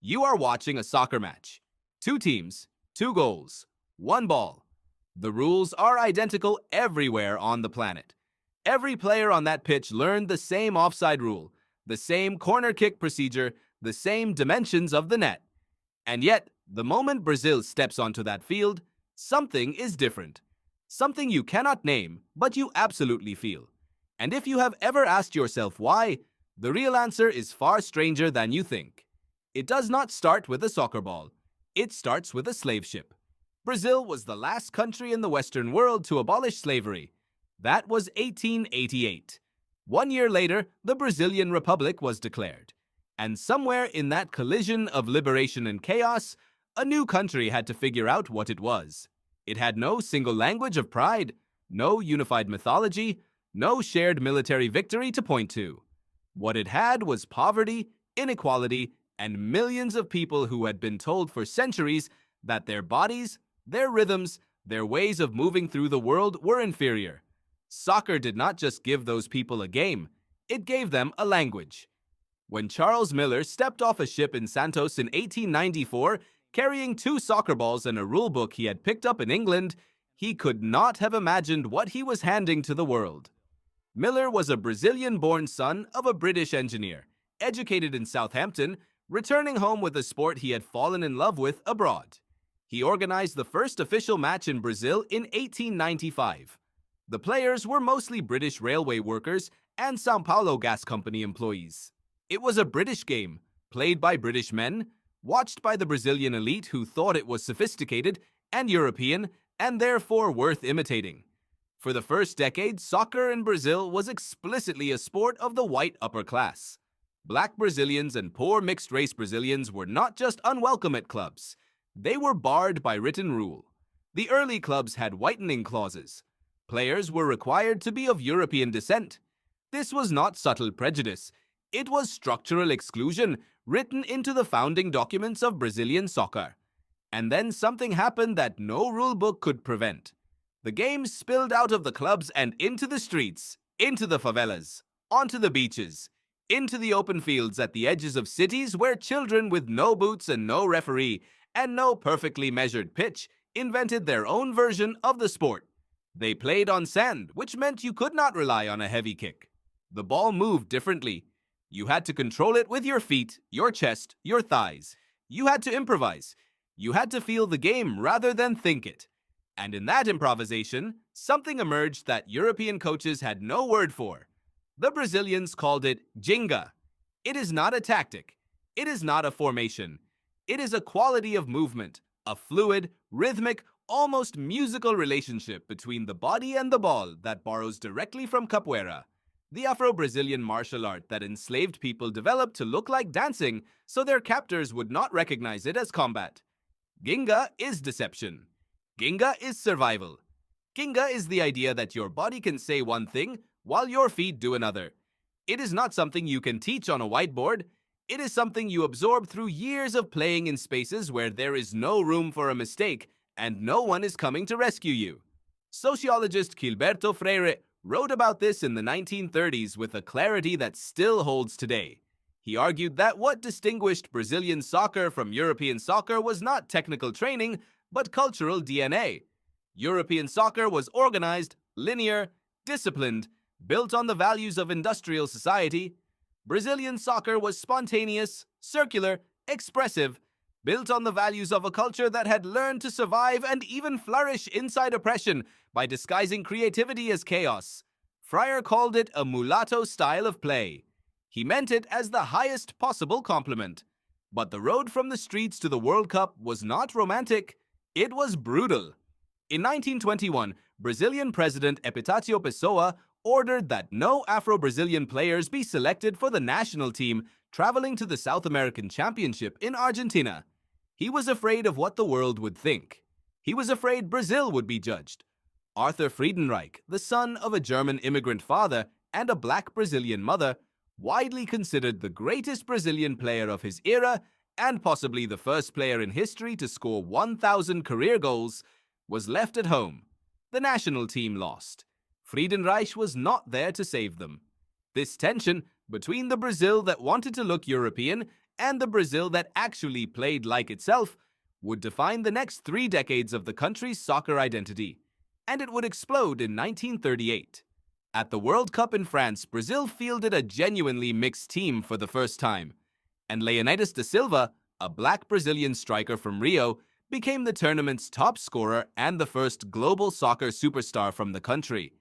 You are watching a soccer match. Two teams, two goals, one ball. The rules are identical everywhere on the planet. Every player on that pitch learned the same offside rule, the same corner kick procedure, the same dimensions of the net. And yet, the moment Brazil steps onto that field, something is different. Something you cannot name, but you absolutely feel. And if you have ever asked yourself why, the real answer is far stranger than you think. It does not start with a soccer ball. It starts with a slave ship. Brazil was the last country in the Western world to abolish slavery. That was 1888. 1 year later, the Brazilian Republic was declared. And somewhere in that collision of liberation and chaos, a new country had to figure out what it was. It had no single language of pride, no unified mythology, no shared military victory to point to. What it had was poverty, inequality, and millions of people who had been told for centuries that their bodies, their rhythms, their ways of moving through the world were inferior. Soccer did not just give those people a game, it gave them a language. When Charles Miller stepped off a ship in Santos in 1894, carrying 2 soccer balls and a rule book he had picked up in England, he could not have imagined what he was handing to the world. Miller was a Brazilian-born son of a British engineer, educated in Southampton, returning home with a sport he had fallen in love with abroad. He organized the first official match in Brazil in 1895. The players were mostly British railway workers and São Paulo Gas Company employees. It was a British game, played by British men, watched by the Brazilian elite who thought it was sophisticated and European and therefore worth imitating. For the first decade, soccer in Brazil was explicitly a sport of the white upper class. Black Brazilians and poor mixed-race Brazilians were not just unwelcome at clubs. They were barred by written rule. The early clubs had whitening clauses. Players were required to be of European descent. This was not subtle prejudice. It was structural exclusion written into the founding documents of Brazilian soccer. And then something happened that no rule book could prevent. The game spilled out of the clubs and into the streets, into the favelas, onto the beaches, into the open fields at the edges of cities where children with no boots and no referee and no perfectly measured pitch invented their own version of the sport. They played on sand, which meant you could not rely on a heavy kick. The ball moved differently. You had to control it with your feet, your chest, your thighs. You had to improvise. You had to feel the game rather than think it. And in that improvisation, something emerged that European coaches had no word for. The Brazilians called it ginga. It is not a tactic. It is not a formation. It is a quality of movement, a fluid, rhythmic, almost musical relationship between the body and the ball that borrows directly from capoeira, the Afro-Brazilian martial art that enslaved people developed to look like dancing so their captors would not recognize it as combat. Ginga is deception. Ginga is survival. Ginga is the idea that your body can say one thing while your feet do another. It is not something you can teach on a whiteboard. It is something you absorb through years of playing in spaces where there is no room for a mistake and no one is coming to rescue you. Sociologist Gilberto Freire wrote about this in the 1930s with a clarity that still holds today. He argued that what distinguished Brazilian soccer from European soccer was not technical training, but cultural DNA. European soccer was organized, linear, disciplined, built on the values of industrial society. Brazilian soccer was spontaneous, circular, expressive, built on the values of a culture that had learned to survive and even flourish inside oppression by disguising creativity as chaos. Freire called it a mulatto style of play. He meant it as the highest possible compliment. But the road from the streets to the World Cup was not romantic. It was brutal. In 1921, Brazilian President Epitácio Pessoa ordered that no Afro-Brazilian players be selected for the national team traveling to the South American Championship in Argentina. He was afraid of what the world would think. He was afraid Brazil would be judged. Arthur Friedenreich, the son of a German immigrant father and a black Brazilian mother, widely considered the greatest Brazilian player of his era and possibly the first player in history to score 1,000 career goals, was left at home. The national team lost. Friedenreich was not there to save them. This tension between the Brazil that wanted to look European and the Brazil that actually played like itself would define the next 3 decades of the country's soccer identity, and it would explode in 1938. At the World Cup in France, Brazil fielded a genuinely mixed team for the first time, and Leonidas da Silva, a black Brazilian striker from Rio, became the tournament's top scorer and the first global soccer superstar from the country.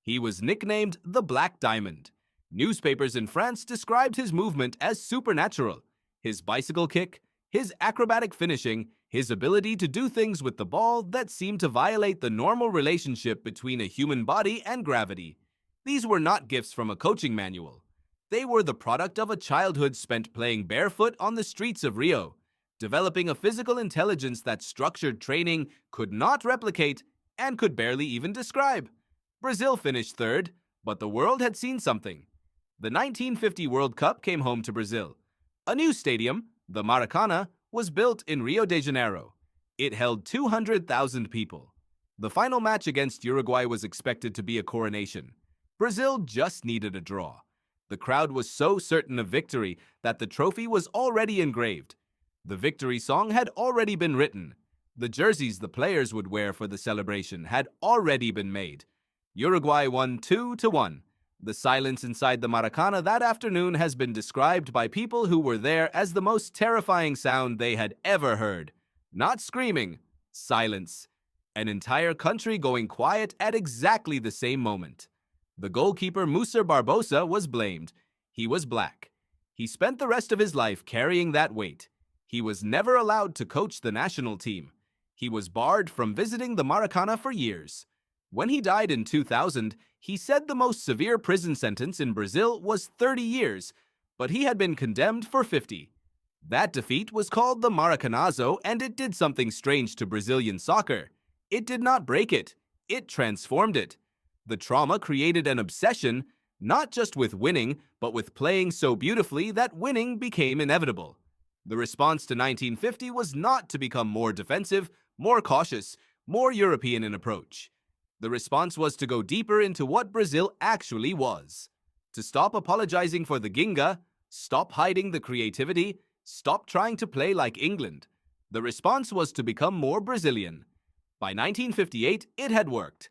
He was nicknamed the Black Diamond. Newspapers in France described his movement as supernatural. His bicycle kick, his acrobatic finishing, his ability to do things with the ball that seemed to violate the normal relationship between a human body and gravity. These were not gifts from a coaching manual. They were the product of a childhood spent playing barefoot on the streets of Rio, developing a physical intelligence that structured training could not replicate and could barely even describe. Brazil finished third, but the world had seen something. The 1950 World Cup came home to Brazil. A new stadium, the Maracana, was built in Rio de Janeiro. It held 200,000 people. The final match against Uruguay was expected to be a coronation. Brazil just needed a draw. The crowd was so certain of victory that the trophy was already engraved. The victory song had already been written. The jerseys the players would wear for the celebration had already been made. Uruguay won 2-1. The silence inside the Maracana that afternoon has been described by people who were there as the most terrifying sound they had ever heard. Not screaming, silence. An entire country going quiet at exactly the same moment. The goalkeeper Musa Barbosa was blamed. He was black. He spent the rest of his life carrying that weight. He was never allowed to coach the national team. He was barred from visiting the Maracana for years. When he died in 2000, he said the most severe prison sentence in Brazil was 30 years, but he had been condemned for 50. That defeat was called the maracanazo, and it did something strange to Brazilian soccer. It did not break it. It transformed it. The trauma created an obsession, not just with winning, but with playing so beautifully that winning became inevitable. The response to 1950 was not to become more defensive, more cautious, more European in approach. The response was to go deeper into what Brazil actually was. To stop apologizing for the ginga, stop hiding the creativity, stop trying to play like England. The response was to become more Brazilian. By 1958, it had worked.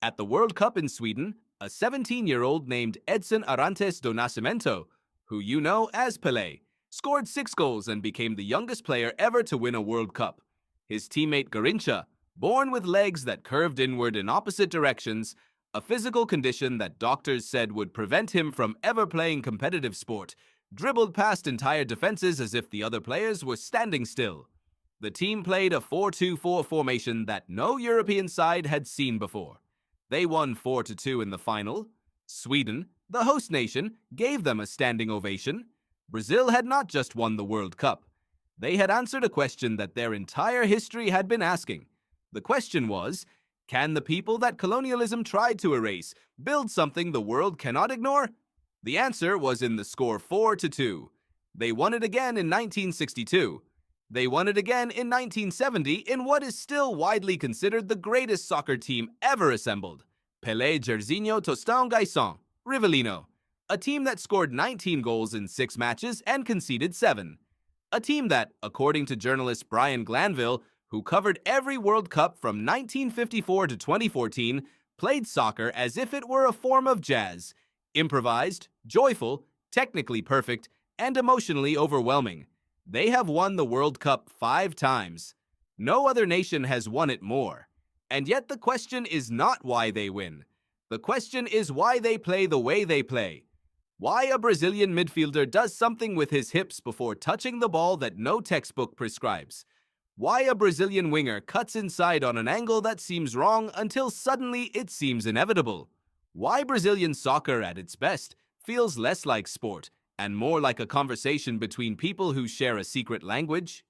At the World Cup in Sweden, a 17-year-old named Edson Arantes do Nascimento, who you know as Pele, scored 6 goals and became the youngest player ever to win a World Cup. His teammate Garrincha, born with legs that curved inward in opposite directions, a physical condition that doctors said would prevent him from ever playing competitive sport, dribbled past entire defenses as if the other players were standing still. The team played a 4-2-4 formation that no European side had seen before. They won 4-2 in the final. Sweden, the host nation, gave them a standing ovation. Brazil had not just won the World Cup. They had answered a question that their entire history had been asking. The question was, can the people that colonialism tried to erase build something the world cannot ignore? The answer was in the score 4-2. They won it again in 1962. They won it again in 1970 in what is still widely considered the greatest soccer team ever assembled. Pele, Jairzinho, Tostão, Gaison, Rivellino. A team that scored 19 goals in 6 matches and conceded 7. A team that, according to journalist Brian Glanville, who covered every World Cup from 1954 to 2014, played soccer as if it were a form of jazz. Improvised, joyful, technically perfect, and emotionally overwhelming. They have won the World Cup 5 times. No other nation has won it more. And yet the question is not why they win. The question is why they play the way they play. Why a Brazilian midfielder does something with his hips before touching the ball that no textbook prescribes. Why a Brazilian winger cuts inside on an angle that seems wrong until suddenly it seems inevitable. Why Brazilian soccer at its best feels less like sport and more like a conversation between people who share a secret language?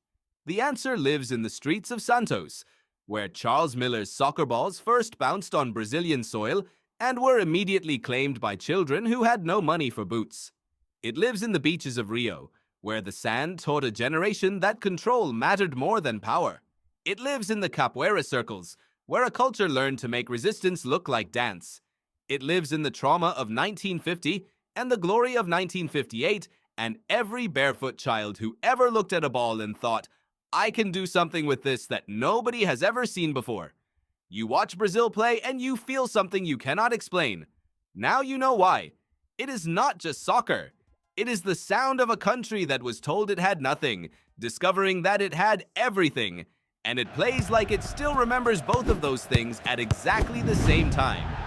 The answer lives in the streets of Santos, where Charles Miller's soccer balls first bounced on Brazilian soil and were immediately claimed by children who had no money for boots. It lives in the beaches of Rio, where the sand taught a generation that control mattered more than power. It lives in the capoeira circles, where a culture learned to make resistance look like dance. It lives in the trauma of 1950 and the glory of 1958 and every barefoot child who ever looked at a ball and thought, I can do something with this that nobody has ever seen before. You watch Brazil play and you feel something you cannot explain. Now you know why. It is not just soccer. It is the sound of a country that was told it had nothing, discovering that it had everything, and it plays like it still remembers both of those things at exactly the same time.